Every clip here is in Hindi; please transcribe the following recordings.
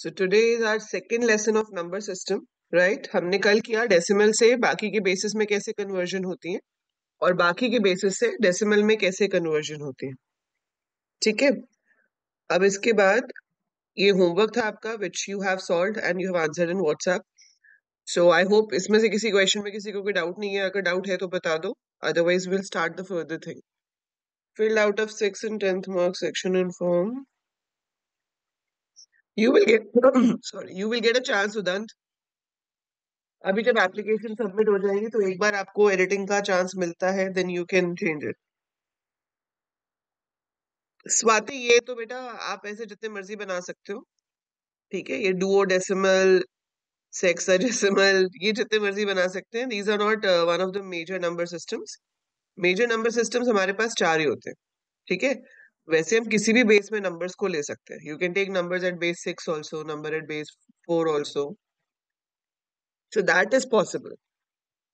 So today is our second lesson of number system, right? हमने कल किया डेसिमल से बाकी के बेसिस में कैसे कन्वर्जन होती है और बाकी के बेसिस से डेसिमल में कैसे कन्वर्जन होती है। ठीक है, अब इसके बाद ये होमवर्क था आपका which you have solved and you have answered in WhatsApp. So I hope इसमें से किसी क्वेश्चन में किसी को कोई डाउट नहीं है। अगर डाउट है तो बता दो, otherwise will start the further thing. Filled out of 6th and 10th mark section and form. You will get sorry, you will get a chance, Udant. अभी जब एप्लीकेशन सबमिट हो जाएगी तो एक बार आपको एडिटिंग का चांस मिलता है, then you can change it. Swati, ये तो बेटा आप ऐसे जितने मर्जी बना सकते हो, ठीक है। ये डुओ डेसिमल, सेक्साडेसिमल, ये जितने मर्जी बना सकते हैं। These are not one of the major number systems. Major number systems हमारे पास 4 ही होते हैं, ठीक है। वैसे हम किसी भी बेस में नंबर्स को ले सकते हैं। You can take numbers at base 6 also, number at base 4 also, so that is possible,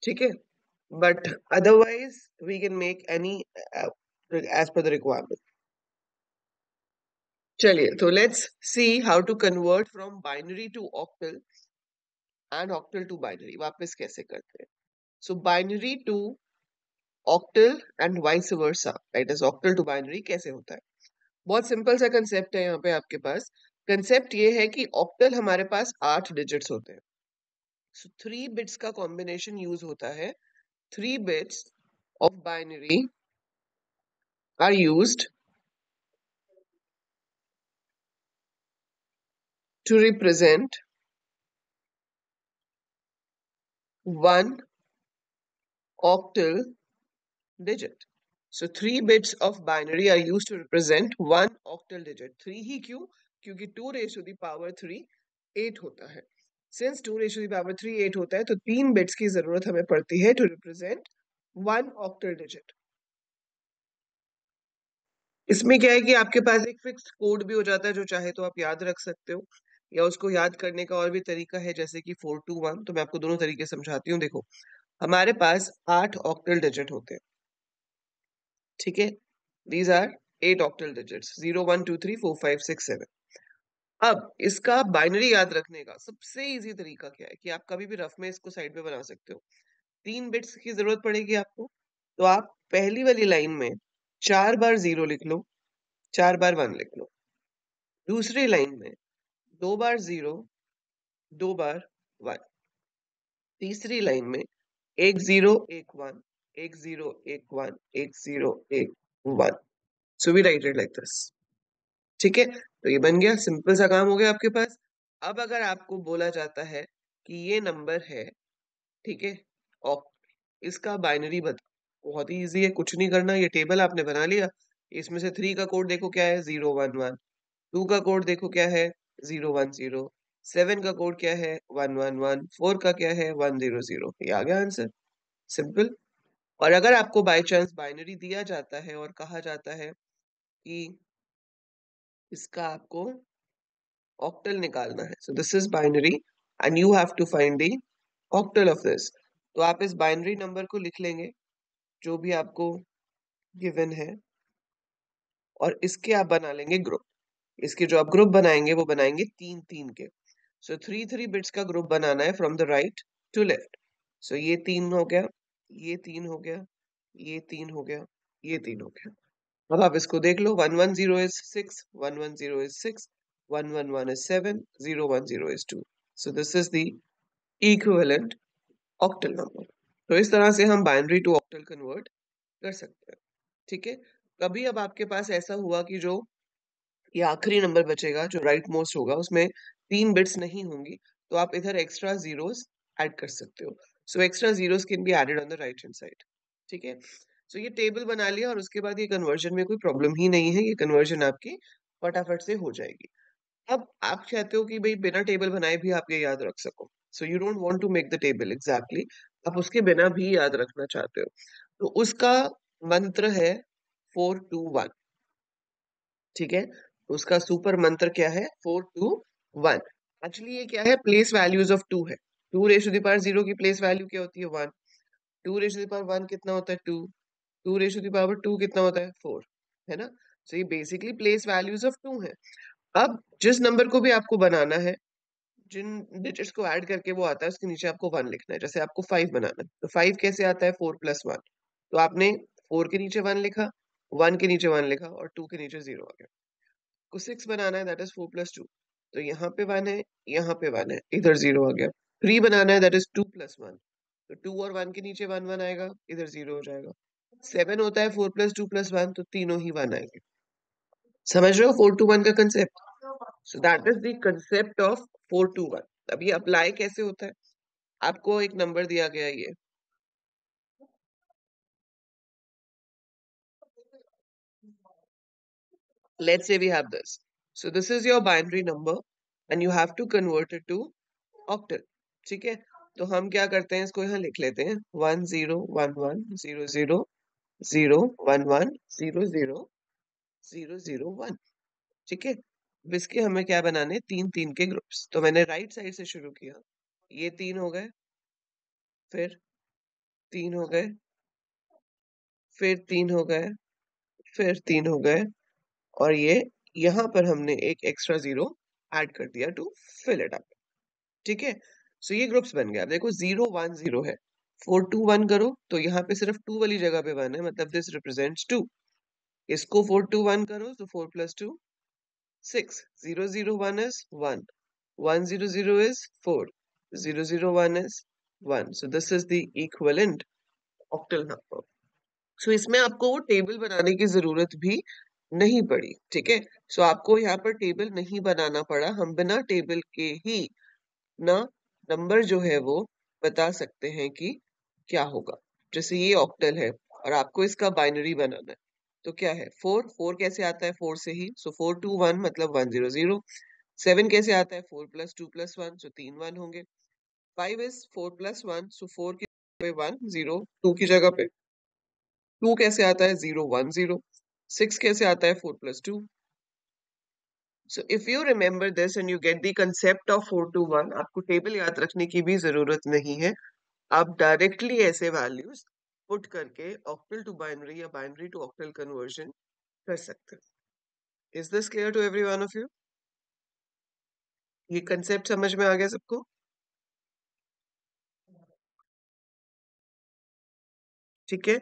ठीक है। But otherwise we can make any as per the requirement. चलिए, तो let's see how to convert from binary to octal and octal to binary. वापस कैसे करते हैं? So binary to octal and vice versa, that is octal to binary कैसे होता है? बहुत सिंपल सा कंसेप्ट है यहाँ पे आपके पास। कंसेप्ट ये है कि ऑक्टल हमारे पास 8 डिजिट्स होते हैं। So 3 बिट्स का कॉम्बिनेशन यूज होता है। 3 bits of binary are used to represent one octal digit. So 3 bits of binary are used to represent one octal digit. 3 ही क्यों? क्योंकि 2 raised to the power 3 8 होता है। Since 2 raised to the power 3 8 होता है तो 3 bits की जरूरत हमें पड़ती है to represent one octal digit. इसमें क्या है कि आपके पास एक फिक्स्ड कोड भी हो जाता है जो चाहे तो आप याद रख सकते हो, या उसको याद करने का और भी तरीका है, जैसे कि 421। तो मैं आपको दोनों तरीके समझाती हूँ। देखो, हमारे पास 8 ऑक्टल डिजिट होते हैं, ठीक है। These are 8 octal digits, 0 1 2 3 4 5 6 7। अब इसका बाइनरी याद रखने का सबसे इजी तरीका क्या है कि आप कभी भी रफ में इसको साइड पे बना सकते हो। 3 बिट्स की जरूरत पड़ेगी आपको, तो आप पहली वाली लाइन में 4 बार 0 लिख लो, 4 बार 1 लिख लो। दूसरी लाइन में 2 बार 0, 2 बार 1। तीसरी लाइन में 1 0 1 1, 1 0 1 1, 1 0 1 1। So we write it like this, ठीक है। तो ये बन गया, सिंपल सा काम हो गया आपके पास। अब अगर आपको बोला जाता है कि ये नंबर है, ठीक है, और इसका बाइनरी बता, बहुत ही इजी है, कुछ नहीं करना। ये टेबल आपने बना लिया, इसमें से 3 का कोड देखो क्या है, 0 1 1। 2 का कोड देखो क्या है, 0 1 0। 7 का कोड क्या है, 1 1 1। 4 का क्या है, 1 0 0। ये आ गया आंसर, सिंपल। और अगर आपको बाय चांस बाइनरी दिया जाता है और कहा जाता है कि इसका आपको ऑक्टल निकालना है, so this is binary and you have to find the octal of this, तो आप इस बाइनरी नंबर को लिख लेंगे जो भी आपको गिवन है, और इसके आप बना लेंगे ग्रुप। इसके जो आप ग्रुप बनाएंगे वो बनाएंगे 3 3 के। सो 3 3 बिट्स का ग्रुप बनाना है from the right to left. So ये 3 हो गया, ये 3 हो गया, ये 3 हो गया, ये 3 हो गया। अब आप इसको देख लो, 1 1 0 is 6, 1 1 0 is 6, 1 1 1 is 7, 0 1 0 is 2। So this is the equivalent octal number। तो इस तरह से हम बाइनरी टू ऑक्टल कन्वर्ट कर सकते हैं, ठीक है। कभी अब आपके पास ऐसा हुआ कि जो ये आखिरी नंबर बचेगा जो राइट मोस्ट होगा उसमें 3 बिट्स नहीं होंगी, तो आप इधर एक्स्ट्रा जीरोस ऐड कर सकते हो। So extra zeros can be added on the right hand side, ठीक है। सो ये टेबल बना लिया और उसके बाद ये कन्वर्जन में कोई प्रॉब्लम ही नहीं है, ये कन्वर्जन आपकी फटाफट से हो जाएगी। अब आप चाहते हो कि भाई बिना टेबल बनाए भी आप ये याद रख सको, so you don't want to make the table exactly, आप उसके बिना भी याद रखना चाहते हो, तो उसका मंत्र है 4 2 1, ठीक है। उसका सुपर मंत्र क्या है, 4 2 1। एक्चुअली ये क्या है, प्लेस वैल्यूज ऑफ 2 है। 2 रेज़ टू द पावर 0 की प्लेस वैल्यू क्या होती है, 1। 2 रेज़ टू द पावर 1 कितना होता है, 2। 2 रेज़ टू द पावर 2 कितना होता है, 4, है ना। सो ये बेसिकली प्लेस वैल्यूज ऑफ 2 है। अब जिस नंबर को भी आपको बनाना है, जिन डिजिट्स को ऐड करके वो आता है उसके नीचे आपको 1 लिखना है। जैसे आपको 5 बनाना है तो 5 कैसे आता है, 4 + 1। तो आपने 4 के नीचे 1 लिखा, 1 के नीचे 1 लिखा और 2 के नीचे 0 आ गया। को 6 बनाना है, दैट इज 4 + 2। तो यहाँ पे 1 है, यहाँ पे 1 है, इधर 0 आ गया। 3 बनाना है, दैट इज 2 + 1। तो 2 और 1 के नीचे 1 1 आएगा, इधर 0 हो जाएगा। 7 होता है 4 + 2 + 1, तो तीनों ही 1 आएंगे। समझ रहे हो 4 to 1 का concept? So that is the concept of 4 to 1। अब ये अप्लाई कैसे होता है? आपको एक नंबर दिया गया है ये, let's say we have this. So this is your binary number and you have to convert it to octal. ठीक है, तो हम क्या करते हैं, इसको यहाँ लिख लेते हैं 1 0 1 1 0 0 0 1 1 0 0 0 0 1। ठीक है, अब इसके हमें क्या बनाने, 3 3 के ग्रुप्स। तो मैंने राइट साइड से शुरू किया, ये 3 हो गए, फिर 3 हो गए, फिर 3 हो गए, फिर 3 हो गए, और ये यहाँ पर हमने एक एक्स्ट्रा 0 ऐड कर दिया टू फिल इट अप। ठीक है, सो ये ग्रुप्स बन गया। देखो 0 1 0 है, 4 2 1 करो तो यहाँ पे सिर्फ 2 वाली जगह पे 1 है, मतलब दिस रिप्रेजेंट्स 2। इसको 4 2 1 करो तो 4 + 2 6, 0 0 1 is 1, 1 0 0 is 4, 0 0 1 is 1। So this is the equivalent octal number। सो इसमें आपको वो टेबल बनाने की जरूरत भी नहीं पड़ी। ठीक है, सो आपको यहाँ पर टेबल नहीं बनाना पड़ा, हम बिना टेबल के ही ना नंबर जो है वो बता सकते हैं कि क्या होगा। जैसे ये ऑक्टल है और आपको इसका बाइनरी बनाना है, तो क्या है, 4 4 कैसे आता है, 4 से ही, सो 4 2 1 मतलब 1 0 0। 7 कैसे आता है, 4 + 2 + 1, सो 3 1 होंगे। 5 इज 4 + 1, सो 4 की जगह पे 1 0, 2 की जगह पे 2 कैसे आता है, 0 1 0। 6 कैसे आता है, 4 + 2। So if you remember this and you get the concept of 4 to 1, आपको टेबल याद रखने की भी जरूरत नहीं है। आप डायरेक्टली ऐसे वैल्यूज पुट करके ऑक्टल टू बाइनरी या बाइनरी टू ऑक्टल कन्वर्जन कर सकते हैं। Is this clear to every one of you? ये कंसेप्ट समझ में आ गया सबको? ठीक है,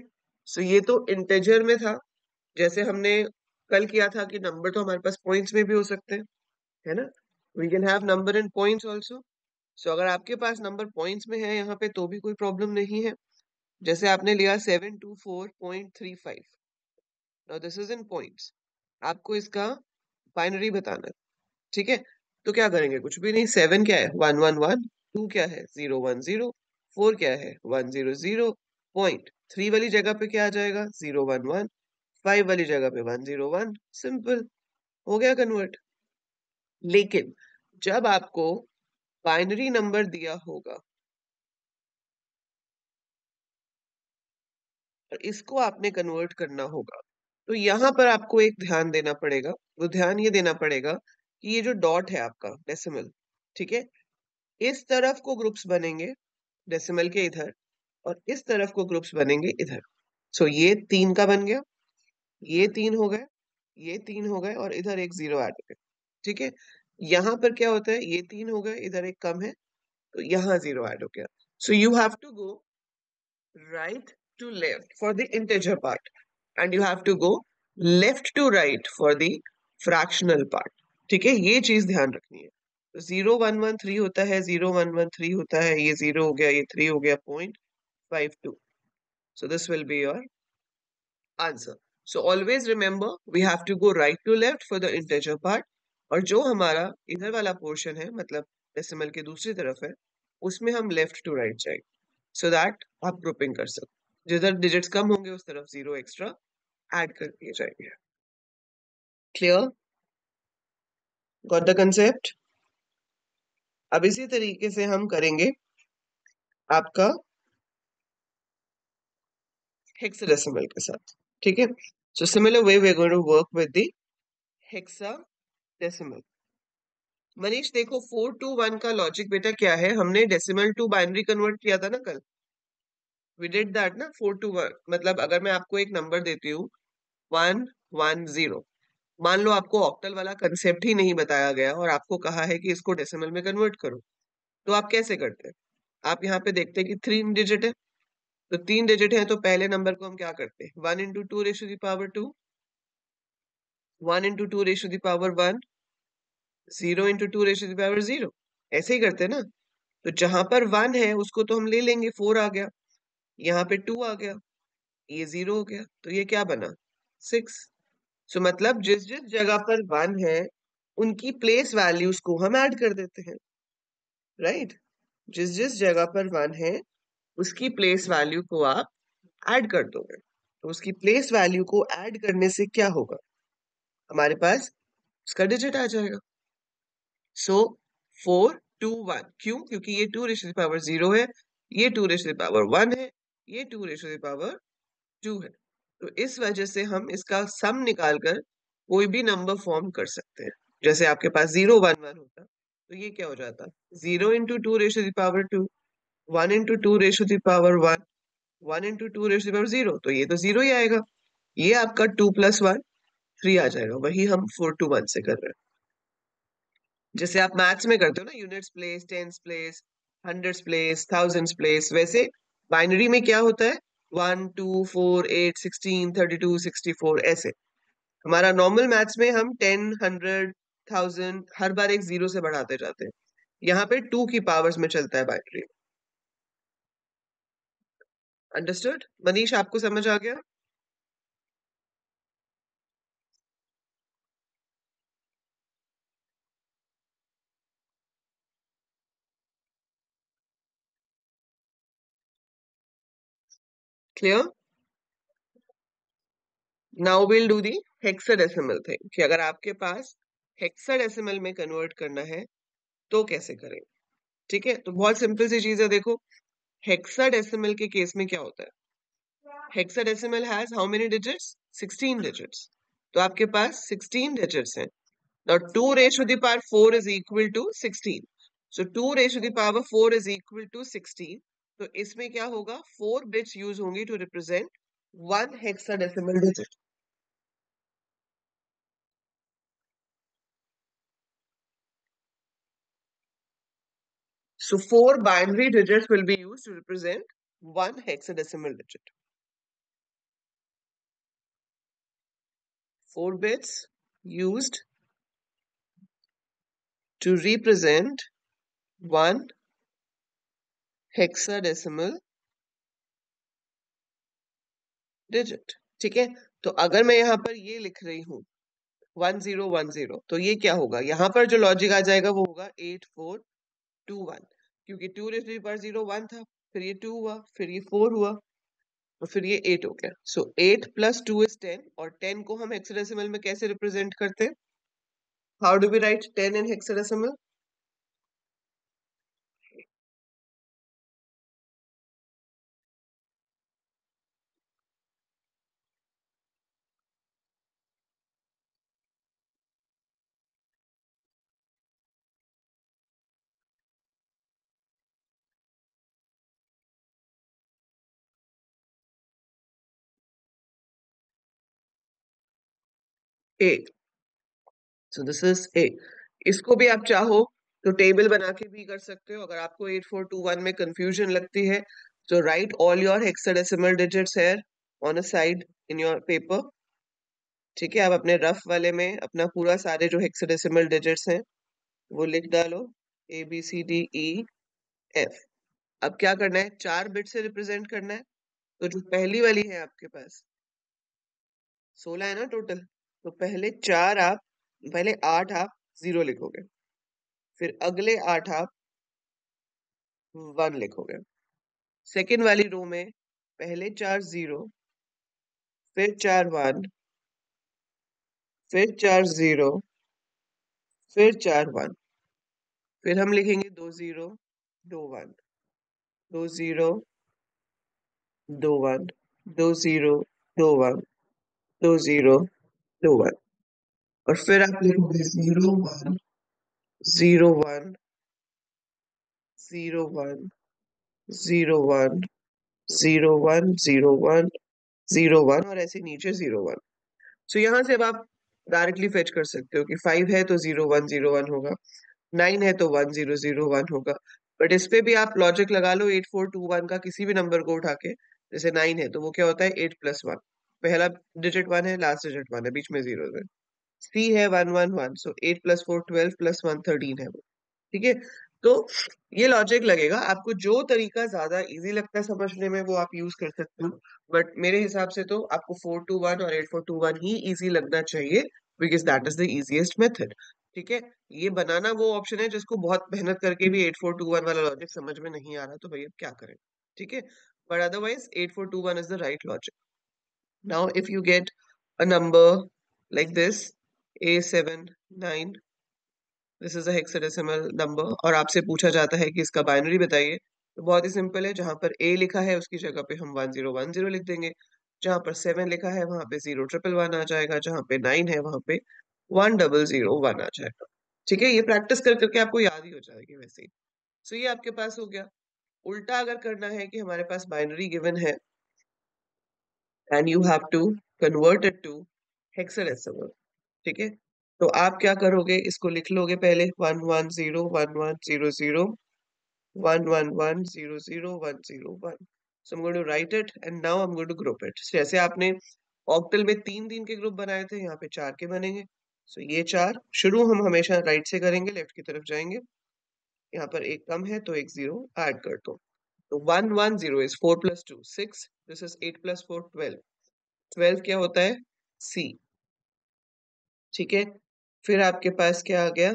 सो ये तो इंटेजर में था, जैसे हमने कल किया था कि नंबर तो हमारे पास पॉइंट्स में भी हो सकते हैं, है ना? We can have number in points also. So अगर आपके पास नंबर पॉइंट्स में है यहाँ पे तो भी कोई प्रॉब्लम नहीं है। जैसे आपने लिया 724.35, now this is in points, आपको इसका बाइनरी बताना है। ठीक है, तो क्या करेंगे, कुछ भी नहीं। 7 क्या है, 1 1 1। 2 क्या है, 0 1 0। 4 क्या है, 1 0 0। पॉइंट 3 वाली जगह पे क्या आ जाएगा, 0 1 1। 5 वाली जगह पे 1 0 1। सिंपल, हो गया कन्वर्ट। लेकिन जब आपको बाइनरी नंबर दिया होगा और इसको आपने कन्वर्ट करना होगा, तो यहाँ पर आपको एक ध्यान देना पड़ेगा। वो ध्यान ये देना पड़ेगा कि ये जो डॉट है आपका डेसिमल, ठीक है, इस तरफ को ग्रुप्स बनेंगे डेसिमल के इधर, और इस तरफ को ग्रुप्स बनेंगे इधर। सो ये 3 का बन गया, ये 3 हो गए, ये 3 हो गए, और इधर एक 0 ऐड हो गया। ठीक है, यहाँ पर क्या होता है, ये 3 हो गए, इधर एक कम है, तो यहाँ 0 ऐड हो गया। So you have to go right to left for the integer part and you have to go left to right for the fractional part। ठीक है, ये चीज ध्यान रखनी है। तो 0 1 1 3 होता है, 0 1 1 3 होता है, ये 0 हो गया, ये 3 हो गया, 0.52। so this will be your answer। so always remember we have to go right to left for the integer part, और जो हमारा इधर वाला पोर्शन है, मतलब डेसिमल के दूसरी तरफ है, उसमें हम लेफ्ट टू राइट जाएंगे, सो दैट आप ग्रुपिंग कर सकते। जिधर डिजिट्स कम होंगे उस तरफ 0 एक्स्ट्रा ऐड कर दिए जाएंगे। क्लियर? Got the concept? अब इसी तरीके से हम करेंगे आपका हेक्साडेसिमल के साथ। ठीक है, so similar way we are going to work with the hexadecimal. Manish देखो 4 to 1 का लॉजिक बेटा क्या है, हमने डेसिमल टू बाइनरी कन्वर्ट किया था ना कल, वी डिड दैट ना। 4 to 1 मतलब अगर मैं आपको एक नंबर देती हूँ 1 1 0, मान लो आपको ऑक्टल वाला कंसेप्ट ही नहीं बताया गया और आपको कहा है कि इसको डेसिमल में कन्वर्ट करो, तो आप कैसे करते हैं? आप यहाँ पे देखते हैं कि 3 डिजिट है, तो 3 डिजिट है, तो पहले नंबर को हम क्या करते हैं? 1 × 2⁻², 1 × 2⁻1, 0 × 2⁻0, ऐसे ही करते हैं ना। तो जहां पर 1 है उसको तो हम ले लेंगे, 4 आ गया, यहाँ पे 2 आ गया, ये 0 हो गया, तो ये क्या बना? 6। सो मतलब जिस जिस जगह पर 1 है उनकी प्लेस वैल्यूज को हम ऐड कर देते हैं, राइट? जिस जिस जगह पर 1 है उसकी प्लेस वैल्यू को आप ऐड कर दोगे, तो उसकी प्लेस वैल्यू को ऐड करने से क्या होगा? हमारे पास उसका डिजिट आ जाएगा। सो 4 2 1, क्यों? क्योंकि ये 2⁻0 है, ये 2⁻1 है, ये 2⁻2 है। तो इस वजह से हम इसका सम निकालकर कोई भी नंबर फॉर्म कर सकते हैं। जैसे आपके पास 0 1 1 होता, तो ये क्या हो जाता? 0 × 2⁻², 1 × 2⁻1, 1 × 2⁻0, तो ये तो 0 ही आएगा। ये आपका 2 + 1 3 आ जाएगा, वही हम 4 to 1 से कर रहे हैं। जैसे आप मैथ्स में करते हो ना, units place, tens place, hundreds place, thousands place, वैसे बाइनरी में क्या होता है? 1 2 4 8 16 32 64 ऐसे। हमारा नॉर्मल मैथ्स में हम 10 100 1000 हर बार एक जीरो से बढ़ाते जाते हैं, यहाँ पे 2 की पावर्स में चलता है बाइनरी। अंडरस्टूड? मनीष, आपको समझ आ गया? Clear? Now will do the hexadecimal thing, कि अगर आपके पास हेक्साडेसिमल में कन्वर्ट करना है तो कैसे करें? ठीक है, तो बहुत सिंपल सी चीज है, देखो। हेक्साडेसिमल के केस में क्या होता है? Hexadecimal has how many digits? 16 digits. तो आपके पास 16 डिजिट्स हैं। Now 2⁻4 is equal to 16, so 2⁻4 is equal to 16, तो इसमें क्या होगा? 4 बिट्स यूज होंगी to represent 1 hexadecimal digit. So 4 binary digits will be used to represent 1 hexadecimal digit. 4 bits used to represent 1 hexadecimal digit. ठीक है, तो अगर मैं यहाँ पर ये लिख रही हूँ 1010, तो ये क्या होगा? यहाँ पर जो लॉजिक आ जाएगा वो होगा 8421, क्योंकि 2⁻0 1 था, फिर ये 2 हुआ, फिर ये 4 हुआ, और फिर ये 8 हो गया। सो 8 + 2 is 10, और 10 को हम हेक्साडेसिमल में कैसे रिप्रेजेंट करते हैं? How do we write 10 in hexadecimal? A. So this is A. इसको भी आप चाहो तो टेबल बना के भी कर सकते हो। अगर आपको 8421 में कंफ्यूजन लगती है तो right all your hexadecimal digits here on a side in your paper. ठीक है, आप अपने रफ वाले में अपना पूरा सारे जो हेक्साडेसिमल डिजिट्स हैं वो लिख डालो, ABCDEF। अब क्या करना है? 4 बिट से रिप्रेजेंट करना है, तो जो पहली वाली है आपके पास 16 है ना टोटल, तो पहले 8 आप 0 लिखोगे, फिर अगले 8 आप 1 लिखोगे। सेकेंड वाली रो में पहले 4 0, फिर 4 1, फिर 4 0, फिर 4 1, फिर हम लिखेंगे 2 0 2 1, 2 0 2 1, 2 0 2 1, 2 0 2 1, और फिर आप लिखोगे 0 1 0 1 0 1 0 1 0 1 0 1 0 1, और ऐसे नीचे 0 1। सो यहाँ से अब आप डायरेक्टली फेच कर सकते हो कि 5 है तो 0101 होगा, 9 है तो 1001 होगा। बट इस पे भी आप लॉजिक लगा लो 8421 का किसी भी नंबर को उठा के, जैसे 9 है तो वो क्या होता है 8+1, पहला डिजिट 1 है, लास्ट डिजिट 1 है, बीच में 0 है। सी है 111, सो 8+4 12 +1 13 है वो। ठीक है, तो ये लॉजिक लगेगा आपको, जो तरीका ज्यादा इजी लगता है समझने में वो आप यूज कर सकते हो। बट मेरे हिसाब से तो आपको 421 और 8421 ही इजी लगना चाहिए, because that is the easiest method. ठीक है, ये बनाना वो ऑप्शन है जिसको बहुत मेहनत करके भी 8421 वाला लॉजिक समझ में नहीं आ रहा, तो भैया क्या करें। ठीक है, but otherwise 8421 is the right logic. Now if you get a number like this, A79, this is a hexadecimal number, और आपसे पूछा जाता है कि इसका बाइनरी बताइए, तो बहुत ही सिंपल है, जहां पर ए लिखा है उसकी जगह पे हम 1010 लिख देंगे, जहां पर 7 लिखा है वहां पे 0111 आ जाएगा, जहां पे 9 है वहां पे 1001 आ जाएगा। ठीक है, ये प्रैक्टिस कर करके आपको याद ही हो जाएगी वैसे ही। सो ये आपके पास हो गया। उल्टा अगर करना है कि हमारे पास बाइनरी गिवन है and you have to convert it to hexadecimal. ठीक है, तो आप क्या करोगे, इसको लिख लोगे पहले 1101100 11100 101। So I'm going to write it and now I'm going to group it. जैसे आपने ऑक्टल में 3 के ग्रुप बनाए थे, यहाँ पे 4 के बनेंगे। सो ये 4 शुरू हम हमेशा राइट से करेंगे, लेफ्ट की तरफ जाएंगे, यहाँ पर एक कम है तो एक 0 ऐड कर दो। तो 110 is 4+2 6, this is 8+4 12, 12 क्या होता है C। ठीक है, फिर आपके पास क्या आ गया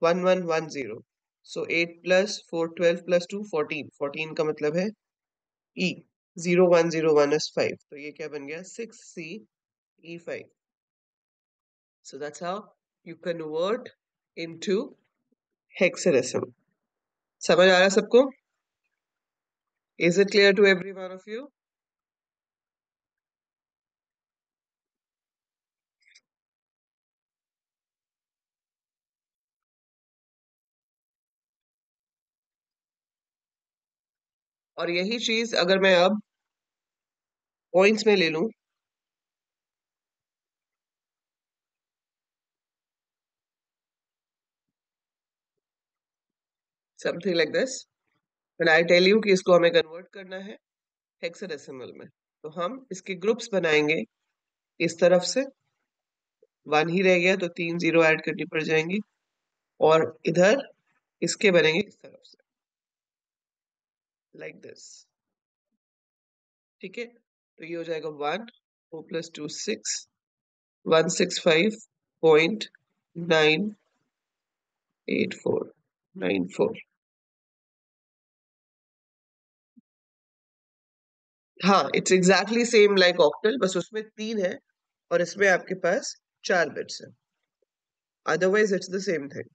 1110, सो 8+4 12+2 14, 14 का मतलब है E, 0101 is 5, तो ये क्या बन गया 6C E5। So that's how you convert into hexadecimal। समझ आ रहा सबको? Is it clear to every one of you? और यही चीज अगर मैं अब पॉइंट्स में ले लूं, something like this, and I tell you कि इसको हमें कन्वर्ट करना है हेक्साडेसिमल में, तो हम इसके ग्रुप्स बनाएंगे इस तरफ से, 1 ही रह गया तो 3 0 ऐड करनी पड़ जाएंगी, और इधर इसके बनेंगे इस तरफ से, लाइक दिस। ठीक है, तो ये हो जाएगा 1 4+2 6 165.98494। हाँ, it's exactly same like octal, बस उसमें 3 है और इसमें आपके पास 4 बिट्स है, otherwise it's the same thing.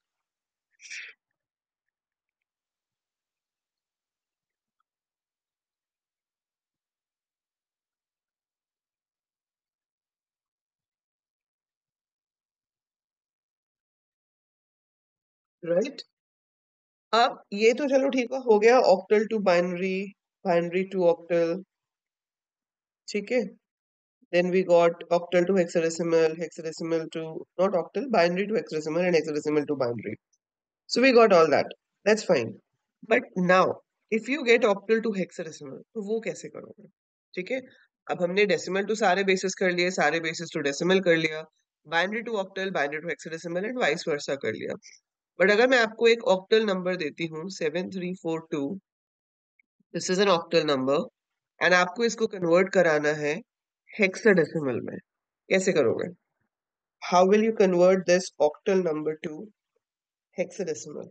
Right, अब ये तो चलो ठीक है, हो गया octal to binary, binary to octal. ठीक है, then we got octal to hexadecimal, hexadecimal to not octal, binary to hexadecimal and hexadecimal to binary. So we got all that, that's fine। But now if you get octal to hexadecimal तो वो कैसे करोगे? ठीक है, अब हमने डेसिमल टू सारे बेसिस कर लिए, सारे बेसिस टू डेसिमल कर लिया, binary to octal, binary to hexadecimal and vice versa कर लिया। बट अगर मैं आपको एक ऑक्टल नंबर देती हूँ 7342, this is an octal number, and आपको इसको कन्वर्ट कराना है हेक्साडेसिमल में, कैसे करोगे? How will you convert this octal number two hexadecimal?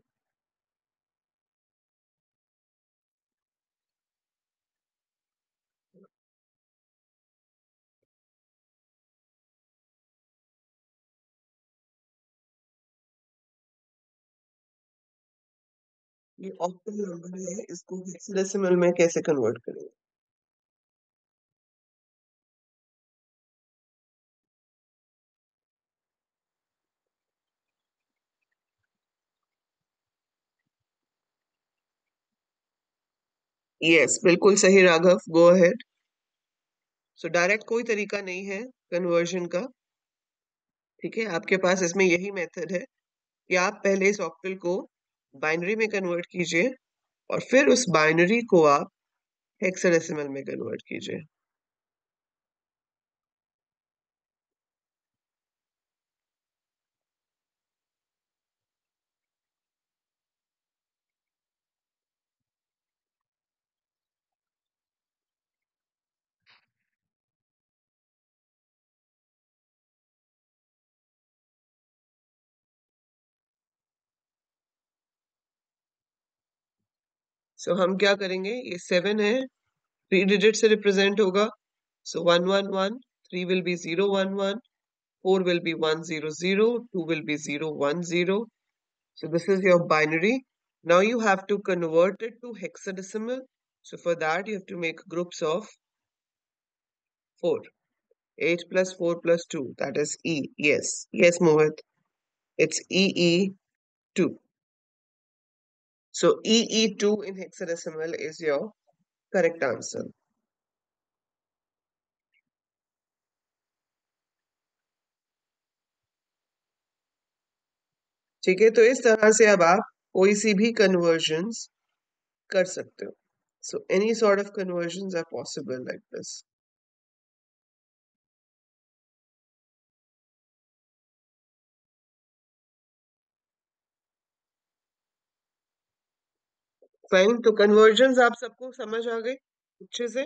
ये ऑक्टल नंबर है, इसको हेक्साडेसिमल में कैसे कन्वर्ट करेंगे? यस, बिल्कुल सही Raghav, go ahead. So direct कोई तरीका नहीं है कन्वर्जन का, ठीक है, आपके पास इसमें यही मेथड है कि आप पहले इस ऑक्टल को बाइनरी में कन्वर्ट कीजिए और फिर उस बाइनरी को आप हेक्साडेसिमल में कन्वर्ट कीजिए। सो हम क्या करेंगे, ये 7 है, 3 डिजिट से रिप्रेजेंट होगा। सो 111, 3 will be 011, 4 will be 100, 2 will be 010. So this is your binary. Now you have to convert it to hexadecimal. So for that you have to make groups of 4. 8 plus 4 plus 2, that is E. Yes, yes, Mohit. It's EE2. So EE2 in hexadecimal is your correct answer. ठीक है, तो इस तरह से अब आप कोई सी भी कन्वर्जन्स कर सकते हो. So any sort of conversions are possible like this. Fine, तो कन्वर्जन्स आप सबको समझ आ गए अच्छे से.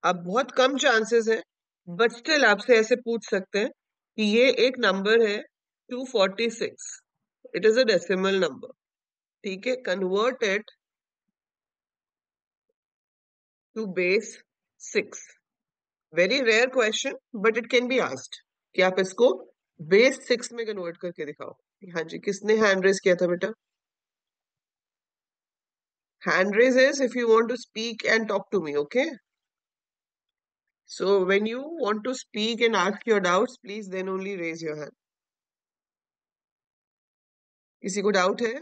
अब बहुत कम चांसेस है, बट स्टिल आपसे ऐसे पूछ सकते हैं कि ये एक नंबर है 246, it is a decimal number. ठीक है, convert it to base 6. Very rare question, but it can be asked कि आप इसको बेस 6 में कन्वर्ट करके दिखाओ. हाँ जी, किसने हैंड रेज किया था बेटा? Hand raise is if you want to speak and talk to me, okay? So when you want to speak and ask your doubts, please then only raise your hand. किसी को डाउट है?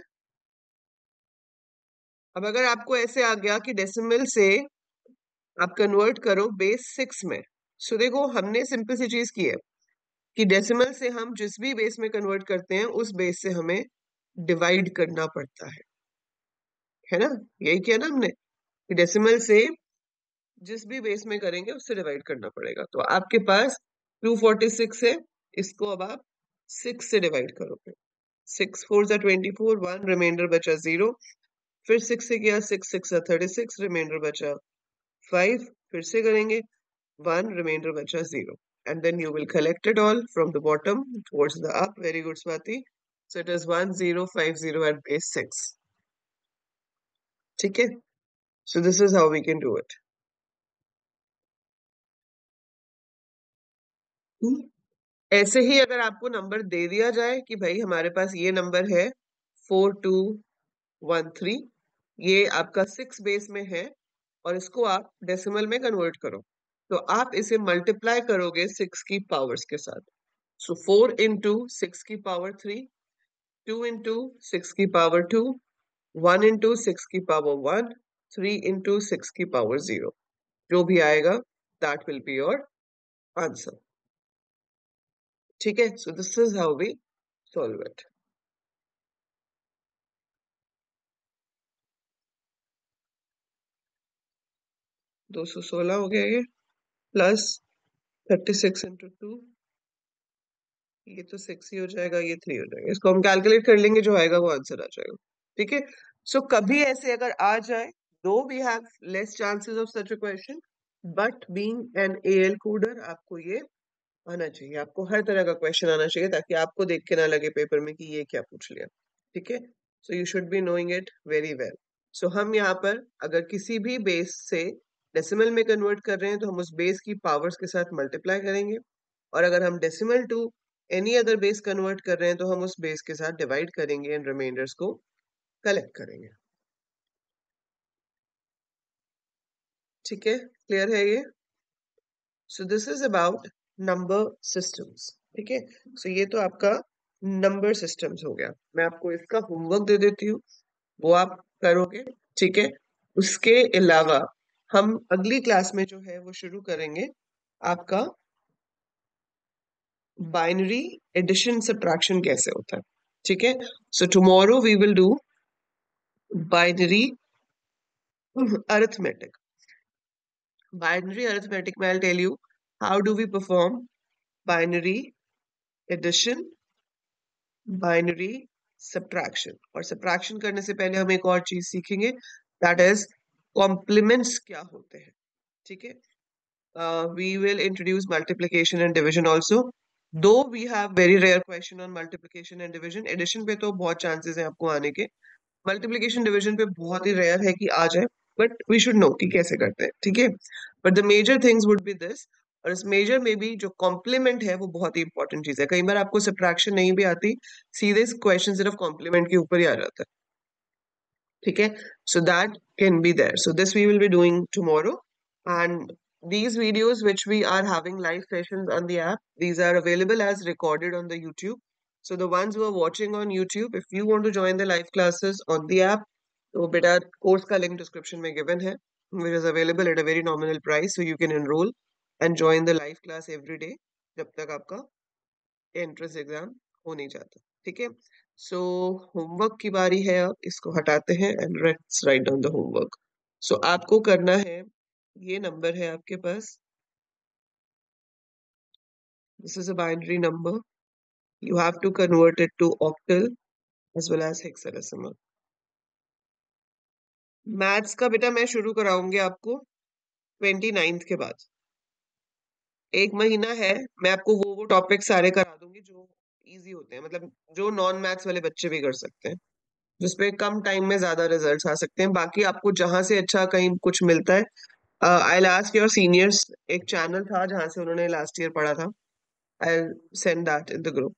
अब अगर आपको ऐसे आ गया कि डेसिमल से आप कन्वर्ट करो बेस 6 में, सो देखो हमने सिंपल सी चीज की है कि डेसिमल से हम जिस भी बेस में कन्वर्ट करते हैं उस बेस से हमें डिवाइड करना पड़ता है ना? यही किया ना हमने कि डेसिमल से जिस भी बेस में करेंगे उससे डिवाइड करना पड़ेगा. तो आपके पास 246 है, इसको अब आप 6 से डिवाइड करोगे. 6 4 जा 24, 1 रिमाइंडर बचा 0. फिर 6 से किया, 6 6 जा 36, रिमाइंडर बचा 5. फिर से करेंगे, 1 रिमाइंडर बचा 0. And then you will collect it all from the bottom towards the up. Very good, Swati. So it is 1050 at base 6. ठीक है? So this is how we can do it. ऐसे ही अगर आपको नंबर दे दिया जाए कि भाई हमारे पास ये नंबर है 4213, ये आपका 6 बेस में है और इसको आप डेसिमल में कन्वर्ट करो, तो आप इसे मल्टीप्लाई करोगे 6 की पावर्स के साथ. सो 4 इंटू 6 की पावर 3, 2 इंटू 6 की पावर 2, 1 इंटू 6 की पावर 1, 3 इंटू 6 की पावर 0. जो भी आएगा that will be your answer. ठीक है, so this is how we solve it. 216 हो गया ये, प्लस 36 इंटू 2, ये तो 6 ही हो जाएगा, ये 3 हो जाएगा. इसको हम कैलकुलेट कर लेंगे, जो आएगा वो आंसर आ जाएगा. ठीक है, सो कभी ऐसे अगर आ जाए, though we have less chances of such a question, but being an AL coder आपको ये आना चाहिए. आपको हर तरह का क्वेश्चन आना चाहिए ताकि आपको देख के ना लगे पेपर में कि ये क्या पूछ लिया. ठीक है, so you should be knowing it very well. So हम यहाँ पर अगर किसी भी बेस से डेसिमल में कन्वर्ट कर रहे हैं तो हम उस बेस की पावर्स के साथ मल्टीप्लाई करेंगे, और अगर हम decimal to any other base convert कर रहे हैं तो हम उस बेस के साथ डिवाइड करेंगे एंड रिमाइंडर्स को कलेक्ट करेंगे. ठीक है, क्लियर है ये? सो this is about number systems. ठीक है, सो ये तो आपका नंबर सिस्टम्स हो गया. मैं आपको इसका होमवर्क दे देती हूँ, वो आप करोगे. ठीक है, उसके अलावा हम अगली क्लास में जो है वो शुरू करेंगे आपका बाइनरी एडिशन सब्ट्रैक्शन कैसे होता है, ठीक है। So tomorrow we will do binary arithmetic. Binary arithmetic में I tell you how do we perform binary addition, binary subtraction. और सब्ट्रैक्शन करने से पहले हम एक और चीज सीखेंगे, दैट इज कॉम्प्लीमेंट्स क्या होते हैं, ठीक है। We will introduce multiplication and division also. Though we have very rare question on multiplication and division, addition पे तो बहुत chances हैं आपको आने के, multiplication division पे बहुत ही rare है कि आ जाए, but we should know कि कैसे करते हैं, ठीक है। But the major things would be this, और इस मेजर में भी जो कॉम्प्लीमेंट है वो बहुत ही इंपॉर्टेंट चीज है। कई बार आपको सब्ट्रैक्शन नहीं भी आती, सीधे इस क्वेश्चन सिर्फ कॉम्प्लीमेंट के ऊपर ही आ जाता है, ठीक है। So that can be there. So this we will be doing tomorrow, and these videos which we are having live sessions on the app, these are available as recorded on the YouTube. So the ones who are watching on YouTube, if you want to join the live classes on the app, तो बेटा कोर्स का लिंक डिस्क्रिप्शन में गिवन है, which is available at a very nominal price, so you can enroll and join the live class every day जब तक आपका एंट्रेंस एग्जाम हो नहीं जाता, ठीक है। सो होमवर्क की बारी है, अब इसको हटाते हैं and let's write down the homework. So आपको करना है, ये नंबर है आपके पास, this is a binary number, you have to convert it to octal as well as hexadecimal. Maths का बेटा मैं शुरू कराऊंगी आपको 29th के बाद, एक महीना है, मैं आपको वो टॉपिक सारे करा दूंगी जो इजी होते हैं, मतलब जो नॉन मैथ्स वाले बच्चे भी कर सकते हैं, जिसपे कम टाइम में ज्यादा रिजल्ट्स आ सकते हैं। बाकी आपको जहां से अच्छा कहीं कुछ मिलता है, आई लास्ट योर सीनियर्स, एक चैनल था जहां से उन्होंने लास्ट ईयर पढ़ा था, I send that in the group.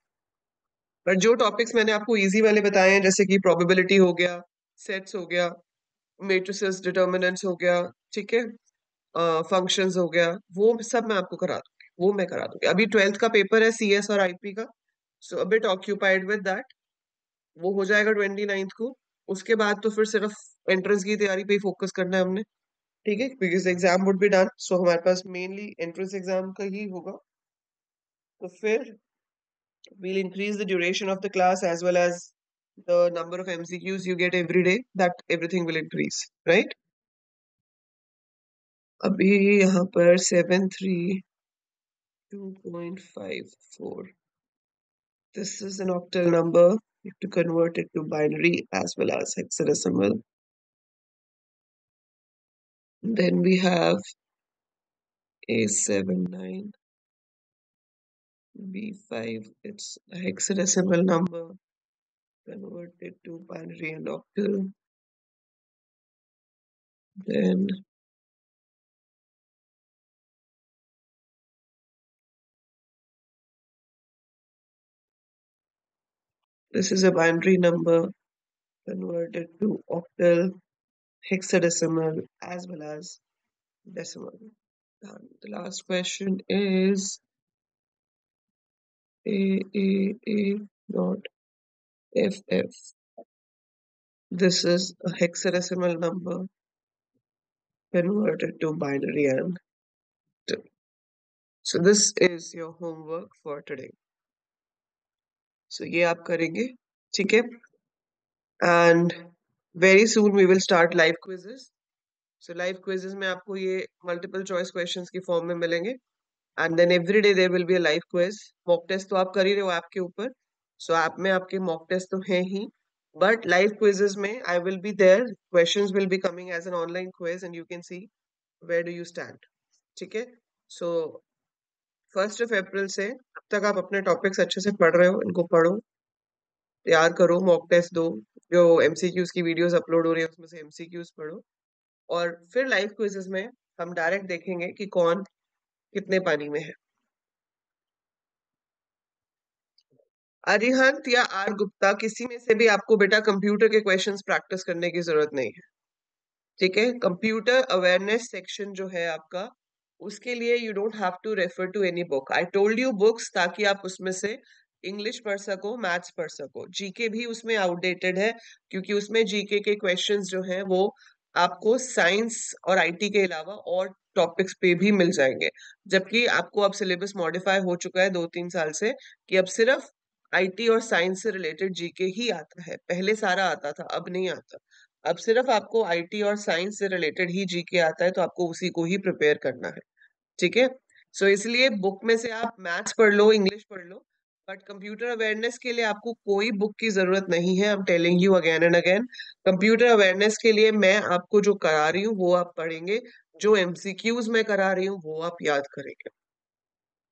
पर जो टॉपिक्स मैंने आपको इजी वाले बताए हैं, जैसे कि प्रोबेबिलिटी हो गया, सेट्स हो गया, मेट्रिसेस, डिटर्मिनेंट्स हो गया, ठीक है, फंक्शंस हो गया, वो सब मैं आपको करा दूंगी, वो मैं करा दूंगी। अभी 12th का पेपर है सीएस और आईपी का, so a bit occupied with that, वो हो जाएगा 29th को। उसके बाद तो फिर सिर्फ एंट्रेंस की तैयारी पे ही फोकस करना है हमने, ठीक है, because exam would be done, so हमारे पास मेनली एंट्रेंस एग्जाम का ही होगा। तो फिर we'll increase the duration of the class as well as the number of MCQs you get every day, that everything will increase, right? अभी यहाँ पर 732.54, this is an octal number, you have to convert it to binary as well as hexadecimal. Then we have A79B5, it's a hexadecimal number converted to binary and octal. Then this is a binary number converted to octal, hexadecimal as well as decimal. And the last question is A dot FF. This is a hexadecimal number converted to binary and octal. So this is your homework for today. So ये आप करेंगे, ठीक है, and very soon we will start live quizzes. So live quizzes में आपको ये multiple choice questions की फॉर्म में मिलेंगे, and then every day there will be a live quiz. Mock test तो आप कर ही रहे हो ऐप के ऊपर, so ऐप में आपके mock test तो हैं ही, but live quizzes में I will be there, questions will be coming as an online quiz and you can see where do you stand, ठीक है। So 1st of April से अब तक आप अपने टॉपिक्स अच्छे से पढ़ रहे हो, इनको पढ़ो, तैयार करो, मॉक टेस्ट दो, जो एमसीक्यूज की वीडियोस अपलोड हो रही है उसमें से एमसीक्यूज पढ़ो, और फिर लाइव क्विजेस में हम डायरेक्ट देखेंगे कि कौन कितने पानी में है। अरिहंत या आर गुप्ता, किसी में से भी आपको बेटा कंप्यूटर के क्वेश्चंस प्रैक्टिस करने की जरूरत नहीं है, ठीक है। कंप्यूटर अवेयरनेस सेक्शन जो है आपका, उसके लिए you don't have to refer to any book, I told you books, ताकि आप उसमें से इंग्लिश पढ़ सको, मैथ्स पढ़ सको। जीके भी उसमें आउटडेटेड है, क्योंकि उसमें जीके के क्वेश्चंस जो हैं वो आपको साइंस और आईटी के अलावा और टॉपिक्स पे भी मिल जाएंगे। जबकि आपको अब सिलेबस मॉडिफाई हो चुका है 2-3 साल से कि अब सिर्फ आईटी और साइंस से रिलेटेड जीके ही आता है। पहले सारा आता था, अब नहीं आता। अब सिर्फ आपको आईटी और साइंस से रिलेटेड ही जीके आता है, तो आपको उसी को ही प्रिपेयर करना है। ठीक है। सो इसलिए बुक में से आप मैथ्स पढ़ लो, इंग्लिश पढ़ लो, बट कंप्यूटर अवेयरनेस के लिए आपको कोई बुक की जरूरत नहीं है। I am telling you again and again, computer awareness के लिए मैं आपको जो करा रही हूँ वो आप पढ़ेंगे, जो एमसीक्यूज मैं करा रही हूँ वो आप याद करेंगे।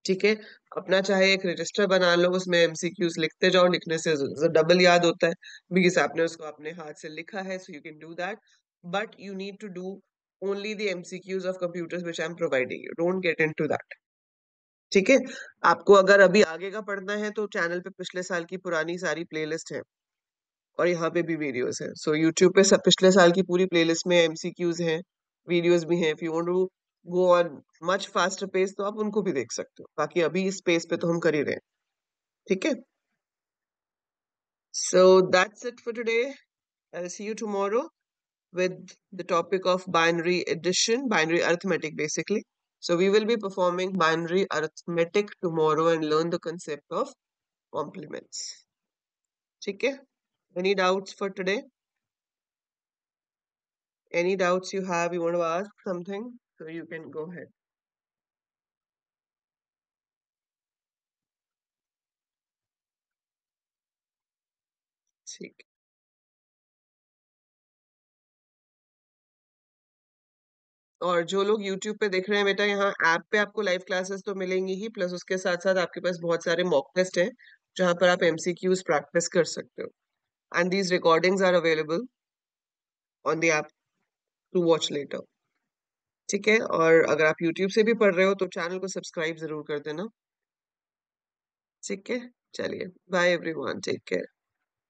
ठीक है। अपना चाहे एक रजिस्टर बना लो, उसमें एमसीक्यूज लिखते जाओ, लिखने से डबल याद होता है, बिकॉज आपने उसको अपने हाथ से लिखा है, so you can do that. But you need to do only the MCQs of computers which I'm providing you. Don't get into that. ठीक है। आपको अगर अभी आगे का पढ़ना है तो चैनल पे पिछले साल की पुरानी सारी प्लेलिस्ट है और यहाँ पे भी वीडियोस हैं। सो यूट्यूब पे सब पिछले साल की पूरी प्लेलिस्ट में एमसीक्यूज हैं, वीडियोस भी हैं। If you want to go on much faster pace तो आप उनको भी देख सकते हो। बाकी अभी इस पेस पे तो हम कर ही रहे हैं। ठीक है। So that's it for today. I will see you tomorrow with the topic of binary addition, binary arithmetic basically. So we will be performing binary arithmetic tomorrow and learn the concept of complements. Okay? Any doubts for today? Any doubts you have, you want to ask something? So you can go ahead. ठीक। और जो लोग YouTube पे देख रहे हैं बेटा, यहाँ ऐप पे आपको लाइव क्लासेस तो मिलेंगी ही, प्लस उसके साथ साथ आपके पास बहुत सारे मॉक टेस्ट हैं जहाँ पर आप MCQs प्रैक्टिस कर सकते हो। And these recordings are available on the app to watch later. ठीक है। और अगर आप YouTube से भी पढ़ रहे हो तो चैनल को सब्सक्राइब जरूर कर देना। ठीक है। चलिए, बाय एवरीवन, टेक केयर।